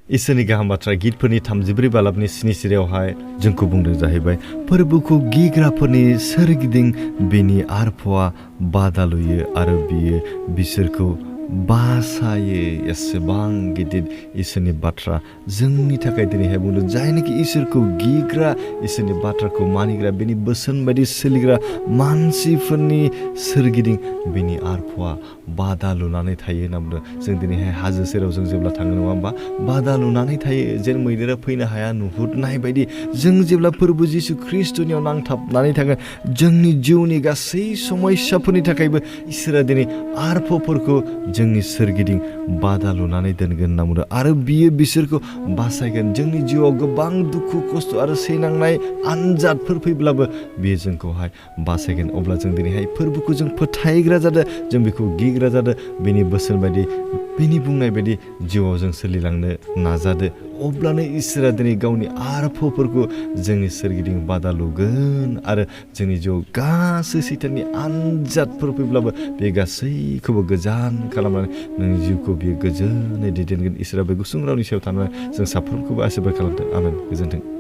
इसोरनि गाहाम बाथ्रा गितफोरनि 34 बालाबनि 7 सिरियावहाय जोंखौ बुंदों जाहैबाय फोरबुखौ गिग्राफोरनि सोरगिदिं बिनि आरफवा बादा लुयो आरो बियो बिसोरखौ बासायो। एसेबां गिदिर इसोरनि बाथ्रा जोंनि थाखाय दिनैहाय बुंदों जायनोखि इसोरखौ गिग्रा इसोरनि बाथ्राखौ मानिग्रा बेनि बोसोन बायदि सोलिग्रा मानसिफोरनि सोरगिदिं बिनि आरफवा बादा लुनानै थायो होनना बुंदों। जों दिनैहाय हाजो सेराव जों जेब्ला थाङो नङा होमबा बादा लुनानै थायो जेन मैदेरा फैनो हाया नुहुरनाय बायदि जों जेब्ला फोरबो जिसु ख्रिस्टनियाव नांथाबनानै थागोन जोंनि जिउनि गासै समस्याफोरनि थाखायबो इसोरा दिनै आरफफोरखौ जोंनि सोरगिदिं बादा लुनानै दोनगोन होनना बुंदों आरो बियो बिसोरखौ बासायगोन। जोंनि जिउआव गोबां दुखु खस्थ' आरो सैनांनाय आनजादफोर फैब्लाबो बियो जोंखौहाय बासायगोन। अब्ला जों दिनैहाय फोरबोखौ जों फोथायग्रा जादों, जों बेखौ गिग्रा जादों, बेनि बोसोन बायदि बेनि बुंनाय बायदि जिउआव जों सोलिलांनो नाजादो। अब्लानो इसोरा दिनै गावनि आरफफोरखौ जोंनि सोरगिदिं बादा लुगोन आरो जोंनि जिउआव गासै सैताननि आनजादफोर फैब्लाबो बे गासैखौबो गोजान खालामनानै नोंनि जिउखौ बियो गोजोनै दैदेनगोन। इसोरा बे गुसुं रावनि सायाव थानानै जों साफ्रोमखौबो आशीर्बाद खालामदों। आमेन। गोजोन्थों।